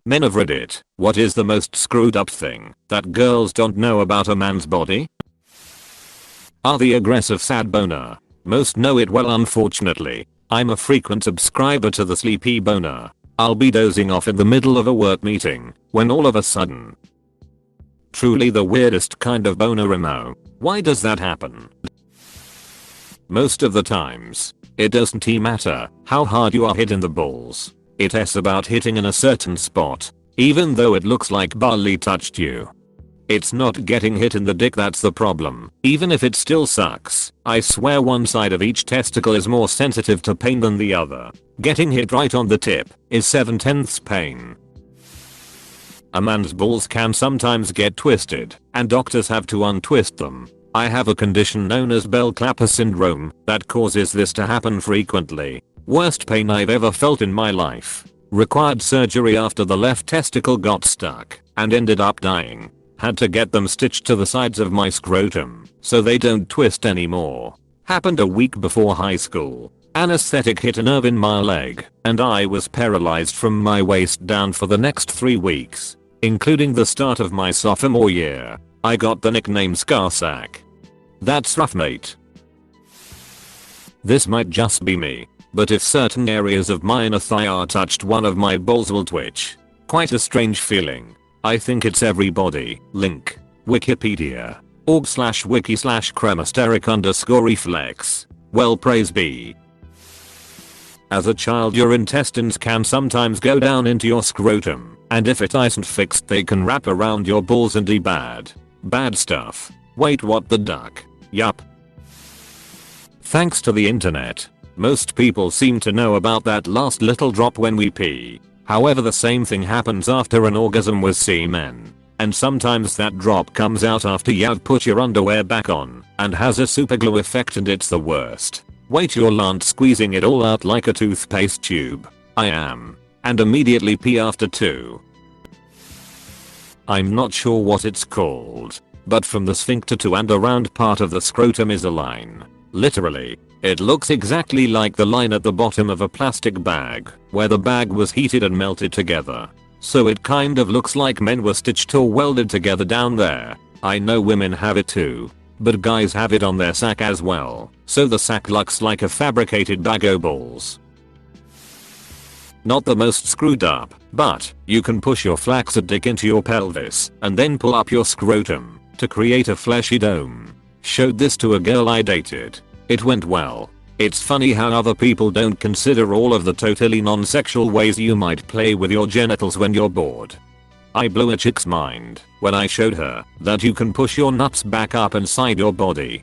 Men of Reddit, what is the most screwed up thing that girls don't know about a man's body? The aggressive sad boner. Most know it well, unfortunately. I'm a frequent subscriber to the sleepy boner. I'll be dozing off in the middle of a work meeting when all of a sudden. Truly the weirdest kind of boner emo. Why does that happen? Most of the times, it doesn't matter how hard you are hitting the balls. It's about hitting in a certain spot, even though it looks like Bali touched you. It's not getting hit in the dick that's the problem, even if it still sucks. I swear one side of each testicle is more sensitive to pain than the other. Getting hit right on the tip is 7/10 pain. A man's balls can sometimes get twisted, and doctors have to untwist them. I have a condition known as bell clapper syndrome that causes this to happen frequently. Worst pain I've ever felt in my life. Required surgery after the left testicle got stuck and ended up dying. Had to get them stitched to the sides of my scrotum so they don't twist anymore. Happened a week before high school. Anesthetic hit a nerve in my leg and I was paralyzed from my waist down for the next 3 weeks, including the start of my sophomore year. I got the nickname Scar Sack. That's rough, mate. This might just be me, but if certain areas of my inner thigh are touched, one of my balls will twitch. Quite a strange feeling. I think it's everybody. Link. Wikipedia. org/wiki/cremasteric_reflex. Well, praise be. As a child, your intestines can sometimes go down into your scrotum, and if it isn't fixed they can wrap around your balls and be bad. Bad stuff. Wait, what the duck? Yup. Thanks to the internet, most people seem to know about that last little drop when we pee. However, the same thing happens after an orgasm with semen. And sometimes that drop comes out after you've put your underwear back on and has a superglue effect, and it's the worst. Wait, you're not squeezing it all out like a toothpaste tube. I am. And immediately pee after too. I'm not sure what it's called, but from the sphincter to and around part of the scrotum is a line. Literally. It looks exactly like the line at the bottom of a plastic bag, where the bag was heated and melted together. So it kind of looks like men were stitched or welded together down there. I know women have it too, but guys have it on their sack as well, so the sack looks like a fabricated bag of balls. Not the most screwed up, but you can push your flaccid dick into your pelvis and then pull up your scrotum to create a fleshy dome. Showed this to a girl I dated. It went well. It's funny how other people don't consider all of the totally non-sexual ways you might play with your genitals when you're bored. I blew a chick's mind when I showed her that you can push your nuts back up inside your body.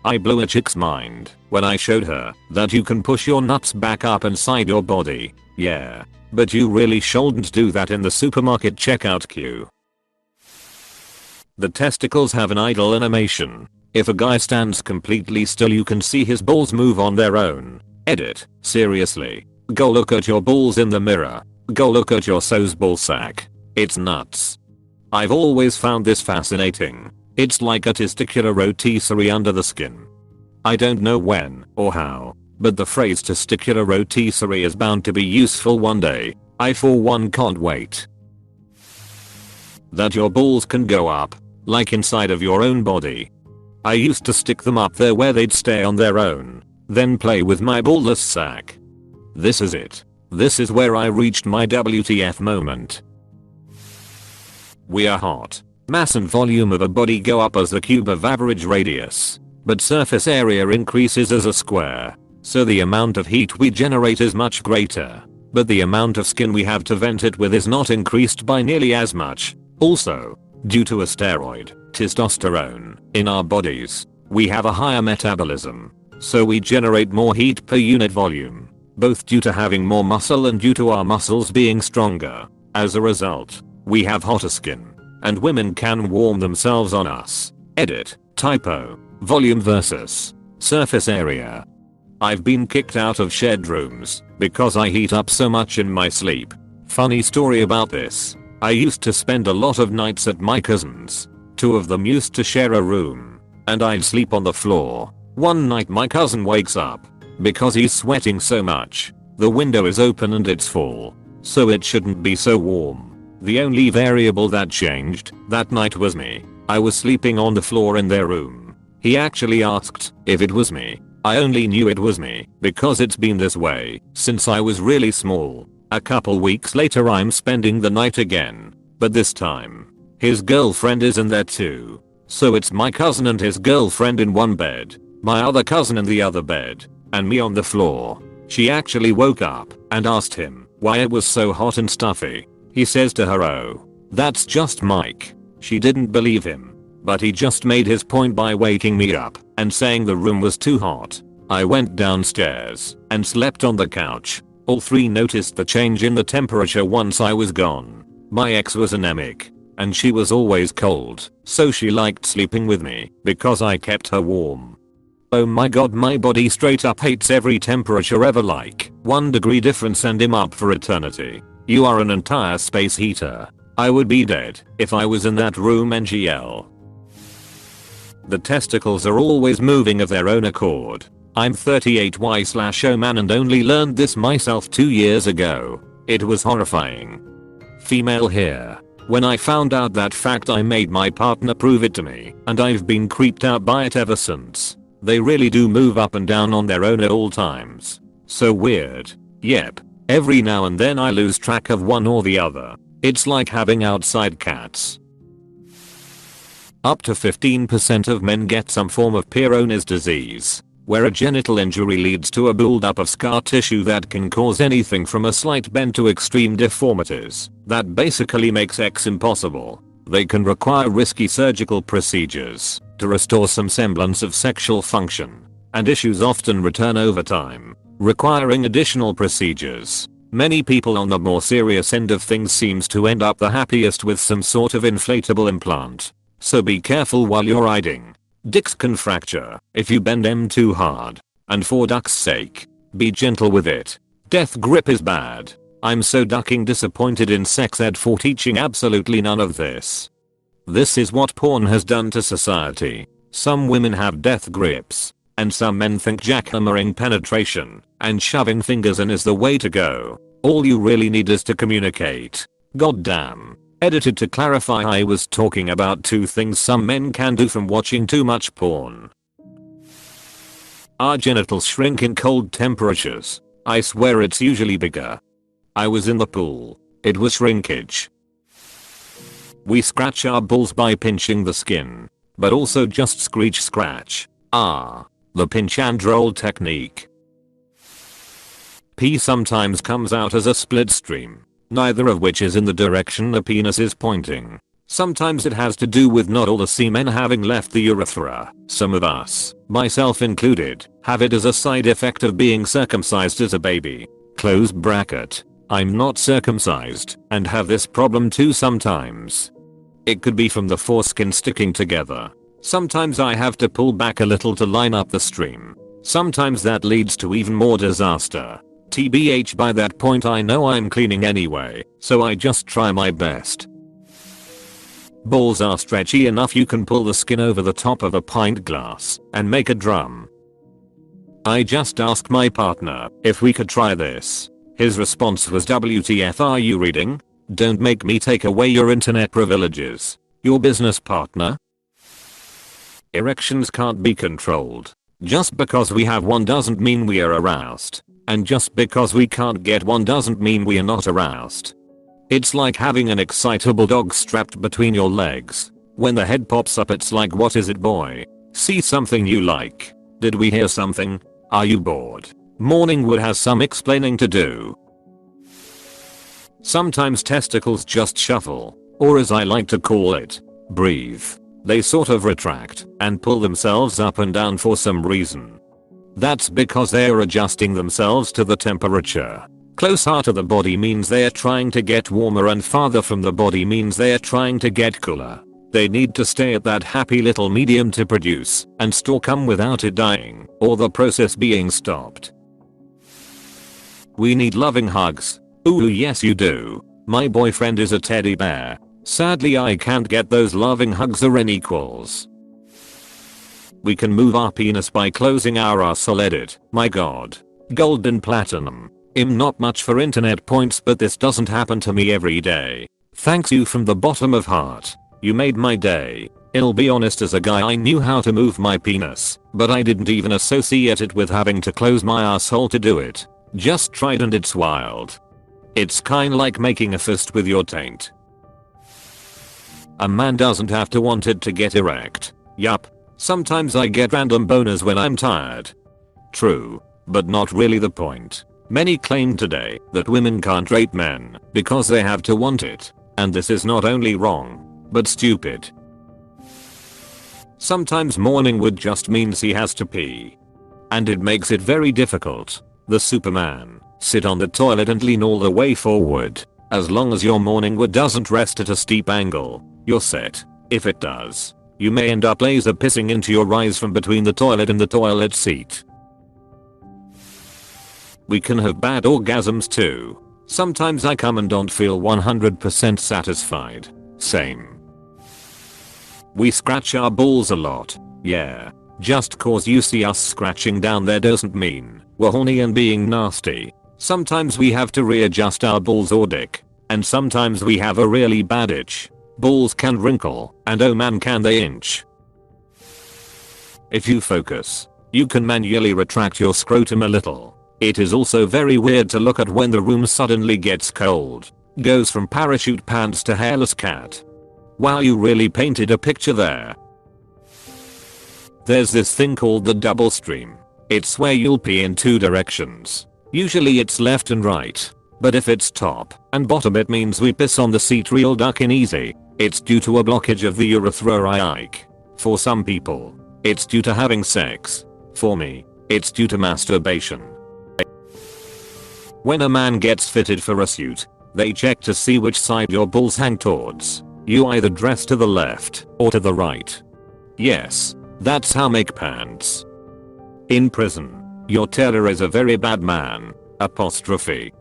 I blew a chick's mind when I showed her that you can push your nuts back up inside your body. Yeah. But you really shouldn't do that in the supermarket checkout queue. The testicles have an idle animation. If a guy stands completely still, you can see his balls move on their own. Edit. Seriously. Go look at your balls in the mirror. Go look at your so's ball sack. It's nuts. I've always found this fascinating. It's like a testicular rotisserie under the skin. I don't know when or how, but the phrase testicular rotisserie is bound to be useful one day. I for one can't wait. That your balls can go up, like inside of your own body. I used to stick them up there where they'd stay on their own, then play with my ballless sack. This is it. This is where I reached my WTF moment. We are hot. Mass and volume of a body go up as the cube of average radius, but surface area increases as a square. So the amount of heat we generate is much greater, but the amount of skin we have to vent it with is not increased by nearly as much. Also, due to a steroid, testosterone, in our bodies, we have a higher metabolism, so we generate more heat per unit volume, both due to having more muscle and due to our muscles being stronger. As a result, we have hotter skin, and women can warm themselves on us. Edit. Typo. Volume versus surface area. I've been kicked out of shared rooms because I heat up so much in my sleep. Funny story about this. I used to spend a lot of nights at my cousin's. 2 of them used to share a room, and I'd sleep on the floor. One night my cousin wakes up because he's sweating so much. The window is open and it's full, so it shouldn't be so warm. The only variable that changed that night was me. I was sleeping on the floor in their room. He actually asked if it was me. I only knew it was me because it's been this way since I was really small. A couple weeks later I'm spending the night again, but this time his girlfriend is in there too. So it's my cousin and his girlfriend in one bed, my other cousin in the other bed, and me on the floor. She actually woke up and asked him why it was so hot and stuffy. He says to her, "Oh, that's just Mike." She didn't believe him, but he just made his point by waking me up and saying the room was too hot. I went downstairs and slept on the couch. All three noticed the change in the temperature once I was gone. My ex was anemic, and she was always cold, so she liked sleeping with me because I kept her warm. Oh my god, my body straight up hates every temperature ever, like 1 degree difference and I'm up for eternity. You are an entire space heater. I would be dead if I was in that room. NGL. The testicles are always moving of their own accord. I'm 38Y/O man and only learned this myself 2 years ago. It was horrifying. Female here. When I found out that fact I made my partner prove it to me and I've been creeped out by it ever since. They really do move up and down on their own at all times. So weird. Yep. Every now and then I lose track of one or the other. It's like having outside cats. Up to 15% of men get some form of Peyronie's disease, where a genital injury leads to a buildup of scar tissue that can cause anything from a slight bend to extreme deformities that basically makes sex impossible. They can require risky surgical procedures to restore some semblance of sexual function, and issues often return over time, requiring additional procedures. Many people on the more serious end of things seems to end up the happiest with some sort of inflatable implant. So be careful while you're riding. Dicks can fracture if you bend them too hard. And for duck's sake, be gentle with it. Death grip is bad. I'm so ducking disappointed in sex ed for teaching absolutely none of this. This is what porn has done to society. Some women have death grips, and some men think jackhammering penetration and shoving fingers in is the way to go. All you really need is to communicate. Goddamn. Edited to clarify, I was talking about 2 things some men can do from watching too much porn. Our genitals shrink in cold temperatures. I swear it's usually bigger. I was in the pool. It was shrinkage. We scratch our balls by pinching the skin, but also just scratch. The pinch and roll technique. Pee sometimes comes out as a split stream, neither of which is in the direction the penis is pointing. Sometimes it has to do with not all the semen having left the urethra. Some of us, myself included, have it as a side effect of being circumcised as a baby. Close bracket. I'm not circumcised and have this problem too sometimes. It could be from the foreskin sticking together. Sometimes I have to pull back a little to line up the stream. Sometimes that leads to even more disaster. TBH, by that point I know I'm cleaning anyway, so I just try my best. Balls are stretchy enough you can pull the skin over the top of a pint glass and make a drum. I just asked my partner if we could try this. His response was, "WTF are you reading? Don't make me take away your internet privileges. Your business partner?" Erections can't be controlled. Just because we have one doesn't mean we are aroused. And just because we can't get one doesn't mean we are not aroused. It's like having an excitable dog strapped between your legs. When the head pops up it's like, "What is it, boy? See something you like? Did we hear something? Are you bored?" Morning wood has some explaining to do. Sometimes testicles just shuffle, or as I like to call it, breathe. They sort of retract and pull themselves up and down for some reason. That's because they are adjusting themselves to the temperature. Closer to the body means they are trying to get warmer, and farther from the body means they are trying to get cooler. They need to stay at that happy little medium to produce and store cum without it dying or the process being stopped. We need loving hugs. Ooh yes you do. My boyfriend is a teddy bear. Sadly I can't get those loving hugs or any equals. We can move our penis by closing our arsehole. Edit. My god. Gold and platinum. I'm not much for internet points, but this doesn't happen to me every day. Thanks you from the bottom of heart. You made my day. I'll be honest, as a guy I knew how to move my penis, but I didn't even associate it with having to close my asshole to do it. Just tried and it's wild. It's kinda like making a fist with your taint. A man doesn't have to want it to get erect. Yup. Sometimes I get random boners when I'm tired. True, but not really the point. Many claim today that women can't rate men because they have to want it, and this is not only wrong, but stupid. Sometimes morning wood just means he has to pee. And it makes it very difficult. The Superman, sit on the toilet and lean all the way forward. As long as your morning wood doesn't rest at a steep angle, you're set. If it does, you may end up laser pissing into your eyes from between the toilet and the toilet seat. We can have bad orgasms too. Sometimes I come and don't feel 100% satisfied. Same. We scratch our balls a lot. Yeah. Just cause you see us scratching down there doesn't mean we're horny and being nasty. Sometimes we have to readjust our balls or dick. And sometimes we have a really bad itch. Balls can wrinkle, and oh man can they inch. If you focus, you can manually retract your scrotum a little. It is also very weird to look at when the room suddenly gets cold. Goes from parachute pants to hairless cat. Wow, you really painted a picture there. There's this thing called the double stream. It's where you'll pee in two directions. Usually it's left and right. But if it's top and bottom, it means we piss on the seat real duckin' easy. It's due to a blockage of the urethra. For some people, it's due to having sex. For me, it's due to masturbation. When a man gets fitted for a suit, they check to see which side your balls hang towards. You either dress to the left or to the right. Yes, that's how make pants. In prison, your tailor is a very bad man. Apostrophe.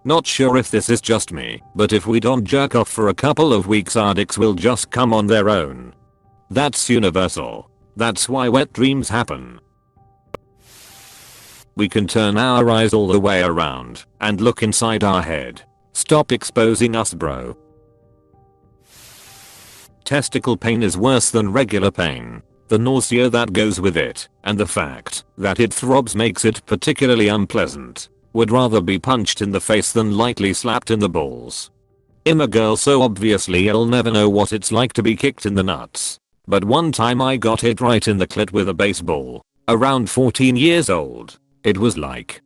Not sure if this is just me, but if we don't jerk off for a couple of weeks, our dicks will just come on their own. That's universal. That's why wet dreams happen. We can turn our eyes all the way around and look inside our head. Stop exposing us, bro. Testicle pain is worse than regular pain. The nausea that goes with it, and the fact that it throbs makes it particularly unpleasant. Would rather be punched in the face than lightly slapped in the balls. I'm a girl, so obviously I'll never know what it's like to be kicked in the nuts. But one time I got hit right in the clit with a baseball. Around 14 years old. It was like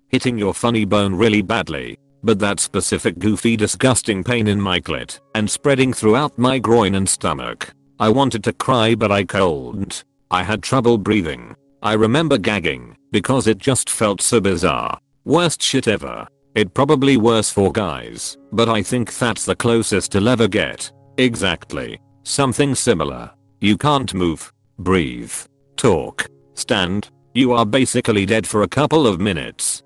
hitting your funny bone really badly. But that specific goofy disgusting pain in my clit and spreading throughout my groin and stomach. I wanted to cry but I couldn't. I had trouble breathing. I remember gagging because it just felt so bizarre. Worst shit ever. It probably worse for guys, but I think that's the closest I'll ever get. Exactly. Something similar. You can't move, breathe, talk, stand. You are basically dead for a couple of minutes.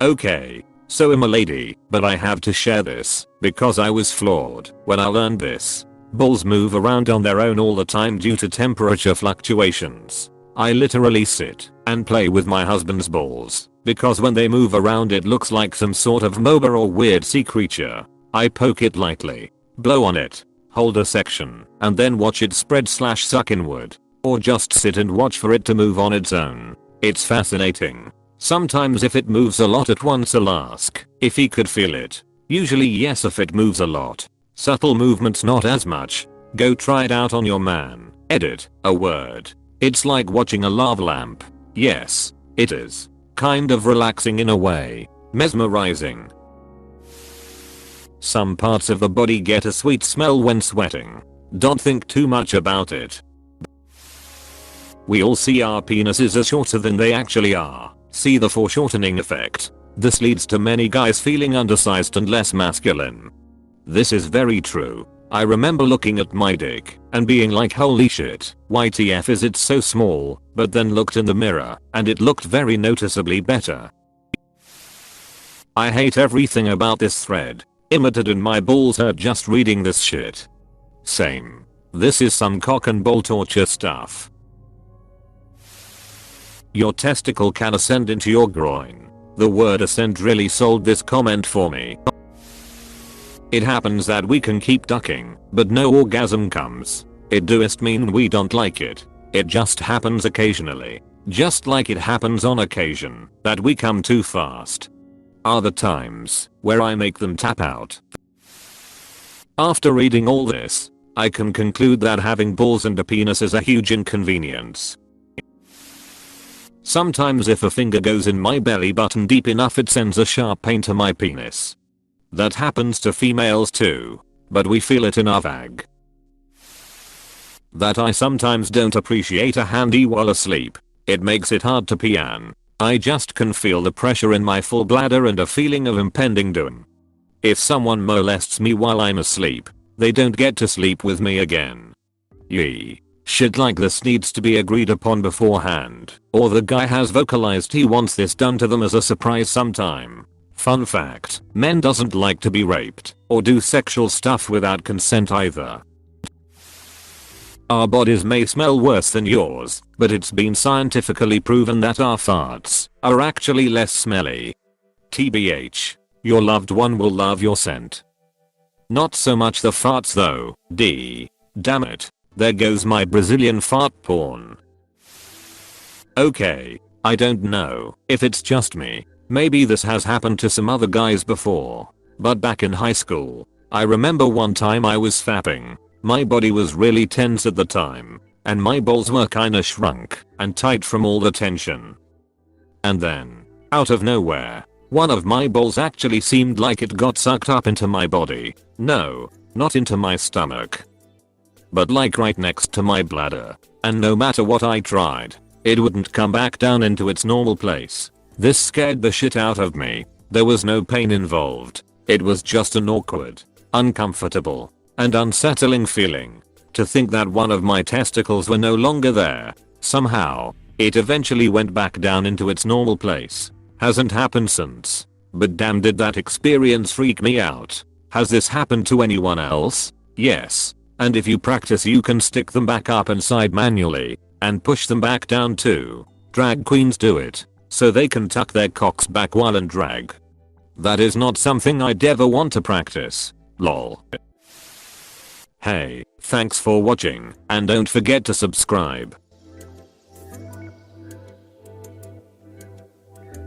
Okay, so I'm a lady, but I have to share this because I was floored when I learned this. Balls move around on their own all the time due to temperature fluctuations. I literally sit and play with my husband's balls because when they move around it looks like some sort of MOBA or weird sea creature. I poke it lightly, blow on it, hold a section, and then watch it spread/suck inward. Or just sit and watch for it to move on its own. It's fascinating. Sometimes if it moves a lot at once I'll ask if he could feel it. Usually yes if it moves a lot. Subtle movements not as much. Go try it out on your man. Edit, a word. It's like watching a lava lamp. Yes, it is. Kind of relaxing in a way. Mesmerizing. Some parts of the body get a sweet smell when sweating. Don't think too much about it. We all see our penises as shorter than they actually are. See the foreshortening effect. This leads to many guys feeling undersized and less masculine. This is very true. I remember looking at my dick and being like, holy shit, YTF is it so small, but then looked in the mirror and it looked very noticeably better. I hate everything about this thread. Imitated and my balls hurt just reading this shit. Same. This is some cock and ball torture stuff. Your testicle can ascend into your groin. The word ascend really sold this comment for me. It happens that we can keep ducking, but no orgasm comes. It doesn't mean we don't like it. It just happens occasionally. Just like it happens on occasion that we come too fast. Are the times where I make them tap out. After reading all this, I can conclude that having balls and a penis is a huge inconvenience. Sometimes if a finger goes in my belly button deep enough it sends a sharp pain to my penis. That happens to females too, but we feel it in our vag. That I sometimes don't appreciate a handy while asleep. It makes it hard to pee on. I just can feel the pressure in my full bladder and a feeling of impending doom. If someone molests me while I'm asleep, they don't get to sleep with me again. Yee. Shit like this needs to be agreed upon beforehand, or the guy has vocalized he wants this done to them as a surprise sometime. Fun fact, men doesn't like to be raped, or do sexual stuff without consent either. Our bodies may smell worse than yours, but it's been scientifically proven that our farts are actually less smelly. TBH. Your loved one will love your scent. Not so much the farts though. Damn it. There goes my Brazilian fart porn. Okay. I don't know if it's just me. Maybe this has happened to some other guys before. But back in high school, I remember one time I was fapping. My body was really tense at the time. And my balls were kinda shrunk and tight from all the tension. And then, out of nowhere, one of my balls actually seemed like it got sucked up into my body. No, not into my stomach. But like right next to my bladder. And no matter what I tried, it wouldn't come back down into its normal place. This scared the shit out of me. There was no pain involved. It was just an awkward, uncomfortable, and unsettling feeling. To think that one of my testicles were no longer there. Somehow, it eventually went back down into its normal place. Hasn't happened since. But damn did that experience freak me out. Has this happened to anyone else? Yes. And if you practice you can stick them back up inside manually, and push them back down too. Drag queens do it, so they can tuck their cocks back while and drag. That is not something I'd ever want to practice. Lol. Hey, thanks for watching, and don't forget to subscribe.